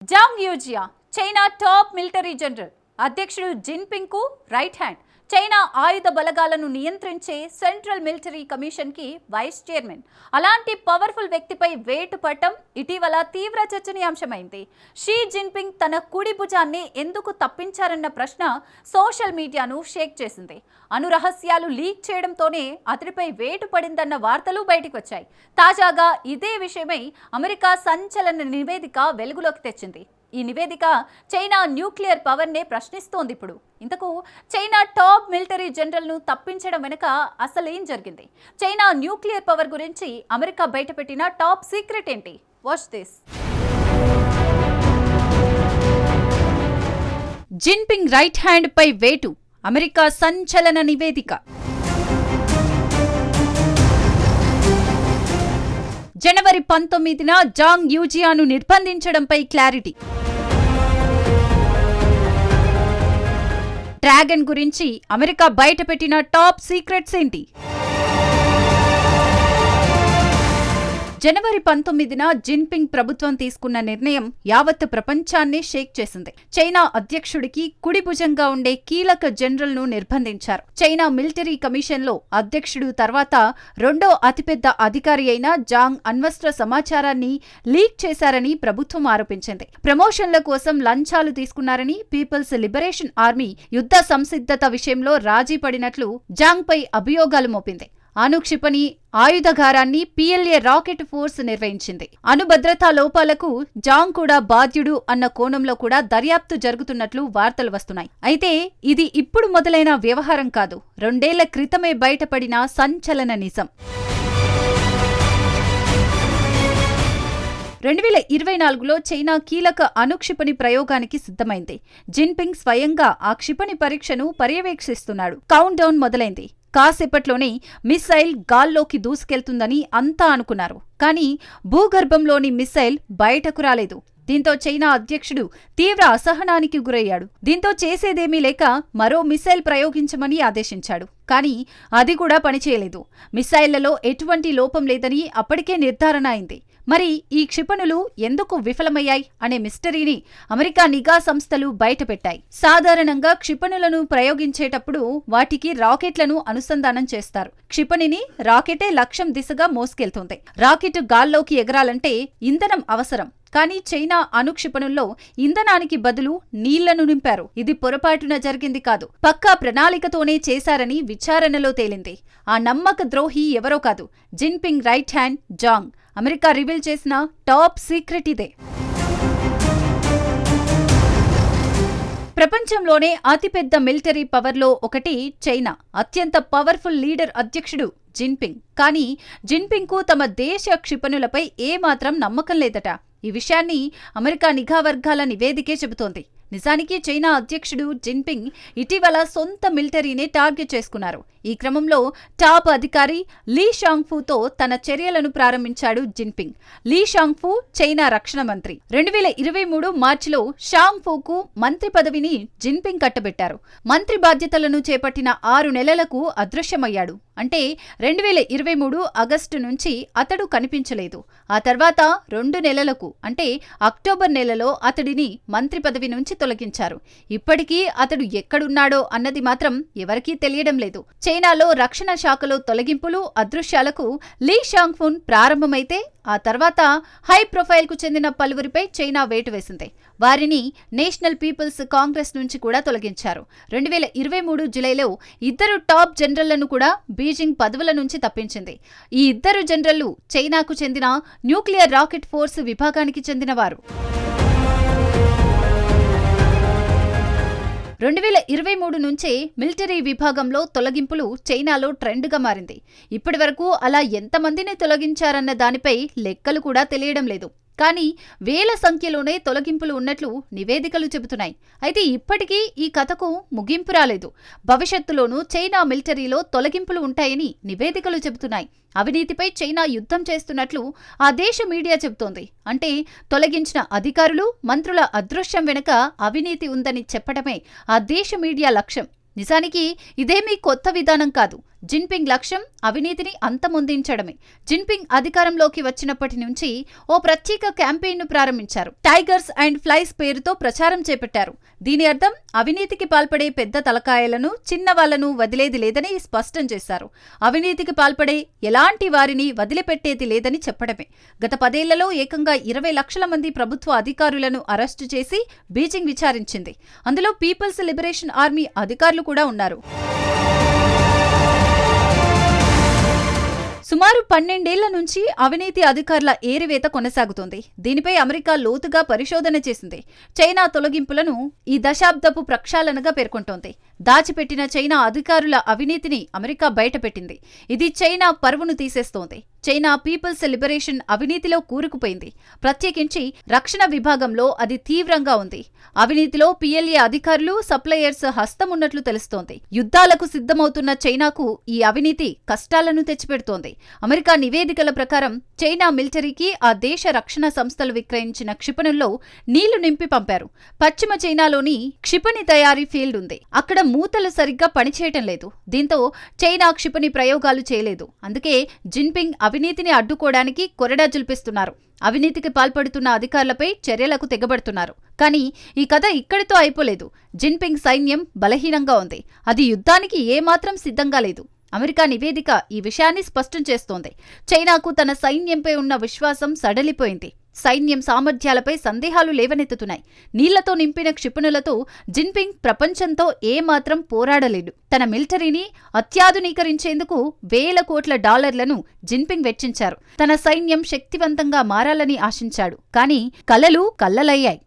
Zhang యూజియా China top military general అధ్యక్షుడు Jinping కు right hand. China ఆయుధ బలగాలను నియంత్రించే సెంట్రల్ మిలిటరీ కమిషన్ కి వైస్ చైర్మన్. అలాంటి పవర్ఫుల్ వ్యక్తిపై వేటు పట్టం ఇటీవల తీవ్ర చర్చనీయాంశమైంది. షీ జిన్పింగ్ తన కుడి భుజాన్ని ఎందుకు తప్పించారన్న ప్రశ్న సోషల్ మీడియాను షేక్ చేసింది. అనురహస్యాలు లీక్ చేయడంతోనే అతడిపై వేటు పడిందన్న వార్తలు బయటకు వచ్చాయి. తాజాగా ఇదే విషయమై అమెరికా సంచలన నివేదిక వెలుగులోకి తెచ్చింది. ఈ నివేదిక చైనా న్యూక్లియర్ పవర్ నే ప్రశ్నిస్తోంది. ఇప్పుడు ఇంతకు చైనా టాప్ మిలిటరీ జనరల్ ను తప్పించడం వెనుక అసలేం జరిగింది? చైనా న్యూక్లియర్ పవర్ గురించి అమెరికా బయటపెట్టిన టాప్ సీక్రెట్ ఏంటి? Watch this. Jinping right hand పై వేటు, అమెరికా సంచలన నివేదిక. జనవరి 19న జాంగ్ యూజియాను నిర్బంధించడంపై క్లారిటీ. డ్రాగన్ గురించి అమెరికా బయటపెట్టిన టాప్ సీక్రెట్స్ ఏంటి? జనవరి 19న జిన్పింగ్ ప్రభుత్వం తీసుకున్న నిర్ణయం యావత్ ప్రపంచాన్ని షేక్ చేసింది. చైనా అధ్యక్షుడికి కుడి భుజంగా ఉండే కీలక జనరల్ ను నిర్బంధించారు. చైనా మిలిటరీ కమిషన్ లో అధ్యక్షుడు తర్వాత రెండో అతిపెద్ద అధికారి అయిన జాంగ్ అణ్వస్త్ర సమాచారాన్ని లీక్ చేశారని ప్రభుత్వం ఆరోపించింది. ప్రమోషన్ల కోసం లంచాలు తీసుకున్నారని పీపుల్స్ లిబరేషన్ ఆర్మీ యుద్ధ సంసిద్ధత విషయంలో రాజీ పడినట్లు జాంగ్ పై అభియోగాలు మోపింది. అణుక్షిపణి ఆయుధగారాన్ని పిఎల్ఏ రాకెట్ ఫోర్స్ నిర్వహించింది. అణుభద్రతా లోపాలకు జాంగ్ కూడా బాధ్యుడు అన్న కోణంలో కూడా దర్యాప్తు జరుగుతున్నట్లు వార్తలు వస్తున్నాయి. అయితే ఇది ఇప్పుడు మొదలైన వ్యవహారం కాదు, 2 ఏళ్ల క్రితమే బయటపడిన సంచలన నిజం. 2024లో చైనా కీలక అణుక్షిపణి ప్రయోగానికి సిద్ధమైంది. జిన్పింగ్ స్వయంగా ఆ క్షిపణి పరీక్షను పర్యవేక్షిస్తున్నాడు. కౌంట్ డౌన్ మొదలైంది. కాసేపట్లోనే మిస్సైల్ గాల్లోకి దూసుకెళ్తుందని అంతా అనుకున్నారు. కానీ భూగర్భంలోని మిస్సైల్ బయటకు రాలేదు. దీంతో చైనా అధ్యక్షుడు తీవ్ర అసహనానికి గురయ్యాడు. దీంతో చేసేదేమీ లేక మరో మిస్సైల్ ప్రయోగించమని ఆదేశించాడు. కానీ అది కూడా పనిచేయలేదు. మిస్సైళ్లలో ఎటువంటి లోపం లేదని అప్పటికే నిర్ధారణ అయింది. మరి ఈ క్షిపణులు ఎందుకు విఫలమయ్యాయి అనే మిస్టరీని అమెరికా నిఘా సంస్థలు బయటపెట్టాయి. సాధారణంగా క్షిపణులను ప్రయోగించేటప్పుడు వాటికి రాకెట్లను అనుసంధానం చేస్తారు. క్షిపణిని రాకెటే లక్ష్యం దిశగా మోసుకెళ్తుంది. రాకెట్ గాల్లోకి ఎగరాలంటే ఇంధనం అవసరం. కానీ చైనా అణుక్షిపణుల్లో ఇంధనానికి బదులు నీళ్లను నింపారు. ఇది పొరపాటున జరిగింది కాదు, పక్కా ప్రణాళికతోనే చేశారని విచారణలో తేలింది. ఆ నమ్మక ద్రోహి ఎవరో కాదు, Jinping right hand Zhang. America reveal చేసిన టాప్ సీక్రెట్ ఇదే. ప్రపంచంలోనే అతిపెద్ద మిలిటరీ పవర్లో ఒకటి చైనా. అత్యంత పవర్ఫుల్ లీడర్ అధ్యక్షుడు జిన్పింగ్. కానీ జిన్పింగ్ కు తమ దేశ క్షిపణులపై ఏమాత్రం నమ్మకం లేదట. ఈ విషయాన్ని అమెరికా నిఘా వర్గాల నివేదికే చెబుతోంది. నిజానికి చైనా అధ్యక్షుడు జిన్పింగ్ ఇటీవల సొంత మిలిటరీనే టార్గెట్ చేసుకున్నారు. ఈ క్రమంలో టాప్ అధికారి లీ షాంగ్ఫూతో తన చర్యలను ప్రారంభించాడు జిన్పింగ్. లీ షాంగ్ఫూ చైనా రక్షణ మంత్రి. 2023 మార్చిలో షాంగ్ఫూకు మంత్రి పదవిని జిన్పింగ్ కట్టబెట్టారు. మంత్రి బాధ్యతలను చేపట్టిన 6 నెలలకు అదృశ్యమయ్యాడు. అంటే 2023 ఆగస్టు నుంచి అతడు కనిపించలేదు. ఆ తర్వాత 2 నెలలకు అంటే అక్టోబర్ నెలలో అతడిని మంత్రి పదవి నుంచి తొలగించారు. ఇప్పటికీ అతడు ఎక్కడున్నాడో అన్నది మాత్రం ఎవరికీ తెలియడం లేదు. చైనాలో రక్షణ శాఖలో తొలగింపులు, అదృశ్యాలకు లీ షాంగ్ఫూన్ ప్రారంభమైతే ఆ తర్వాత హై ప్రొఫైల్ కు చెందిన పలువురిపై చైనా వేటు వేసింది. వారిని నేషనల్ పీపుల్స్ కాంగ్రెస్ నుంచి కూడా తొలగించారు. 2023 జులైలో 2 టాప్ జనరళ్లను కూడా బీజింగ్ పదవుల నుంచి తప్పించింది. ఈ 2 జనరళ్లు చైనాకు చెందిన న్యూక్లియర్ రాకెట్ ఫోర్స్ విభాగానికి చెందినవారు. 2023 నుంచే మిలిటరీ విభాగంలో తొలగింపులు చైనాలో ట్రెండ్గా మారింది. ఇప్పటివరకు అలా ఎంతమందిని తొలగించారన్న దానిపై లెక్కలు కూడా తెలియడం లేదు. కానీ వేల సంఖ్యలోనే తొలగింపులు ఉన్నట్లు నివేదికలు చెబుతున్నాయి. అయితే ఇప్పటికీ ఈ కథకు ముగింపు రాలేదు. భవిష్యత్తులోనూ చైనా మిలిటరీలో తొలగింపులు ఉంటాయని నివేదికలు చెబుతున్నాయి. అవినీతిపై చైనా యుద్ధం చేస్తున్నట్లు ఆ దేశ మీడియా చెబుతోంది. అంటే తొలగించిన అధికారులు, మంత్రుల అదృశ్యం వెనుక అవినీతి ఉందని చెప్పడమే ఆ దేశ మీడియా లక్ష్యం. నిజానికి ఇదేమీ కొత్త విధానం కాదు. జిన్పింగ్ లక్ష్యం అవినీతిని అంతమొందించడమే. జిన్పింగ్ అధికారంలోకి వచ్చినప్పటి నుంచి ఓ ప్రత్యేక క్యాంపెయిన్ను ప్రారంభించారు. టైగర్స్ అండ్ ఫ్లైస్ పేరుతో ప్రచారం చేపట్టారు. దీని అర్థం అవినీతికి పాల్పడే పెద్ద తలకాయలను, చిన్నవాళ్లను వదిలేది లేదని స్పష్టం చేశారు. అవినీతికి పాల్పడే ఎలాంటి వారిని వదిలిపెట్టేది లేదని చెప్పడమే. గత 10 ఏళ్లలో ఏకంగా 20 లక్షల మంది ప్రభుత్వ అధికారులను అరెస్టు చేసి బీజింగ్ విచారించింది. అందులో పీపుల్స్ లిబరేషన్ ఆర్మీ అధికారులు కూడా ఉన్నారు. సుమారు 12 ఏళ్ల నుంచి అవినీతి అధికారుల ఏరివేత కొనసాగుతోంది. దీనిపై అమెరికా లోతుగా పరిశోధన చేసింది. చైనా తొలగింపులను ఈ దశాబ్దపు ప్రక్షాళనగా పేర్కొంటోంది. దాచిపెట్టిన చైనా అధికారుల అవినీతిని అమెరికా బయటపెట్టింది. ఇది చైనా పరువును తీసేస్తోంది. చైనా పీపుల్స్ లిబరేషన్ అవినీతిలో కూరుకుపోయింది. ప్రత్యేకించి రక్షణ విభాగంలో అది తీవ్రంగా ఉంది. అవినీతిలో PLA అధికారులు, సప్లయర్స్ హస్తమున్నట్లు తెలుస్తోంది. యుద్ధాలకు సిద్ధమవుతున్న చైనాకు ఈ అవినీతి కష్టాలను తెచ్చిపెడుతోంది. అమెరికా నివేదికల ప్రకారం చైనా మిలిటరీకి ఆ దేశ రక్షణ సంస్థలు విక్రయించిన క్షిపణుల్లో నీళ్లు నింపి పంపారు. పశ్చిమ చైనాలోని క్షిపణి తయారీ ఫీల్డ్ ఉంది. అక్కడ మూతలు సరిగ్గా పనిచేయటం లేదు. దీంతో చైనా క్షిపణి ప్రయోగాలు చేయలేదు. అందుకే జిన్పింగ్ అవినీతిని అడ్డుకోవడానికి కొరడా జుల్పిస్తున్నారు. అవినీతికి పాల్పడుతున్న అధికారులపై చర్యలకు తెగబడుతున్నారు. కానీ ఈ కథ ఇక్కడితో అయిపోలేదు. జిన్పింగ్ సైన్యం బలహీనంగా ఉంది. అది యుద్ధానికి ఏమాత్రం సిద్ధంగా లేదు. అమెరికా నివేదిక ఈ విషయాన్ని స్పష్టం చేస్తోంది. చైనాకు తన సైన్యంపై ఉన్న విశ్వాసం సడలిపోయింది. సైన్యం సామర్థ్యాలపై సందేహాలు లేవనెత్తుతున్నాయి. నీళ్లతో నింపిన క్షిపణులతో జిన్పింగ్ ప్రపంచంతో ఏమాత్రం పోరాడలేడు. తన మిలిటరీని అత్యాధునీకరించేందుకు $1,000 కోట్ల జిన్పింగ్ వెచ్చించారు. తన సైన్యం శక్తివంతంగా మారాలని ఆశించాడు. కానీ కలలు కల్లలయ్యాయి.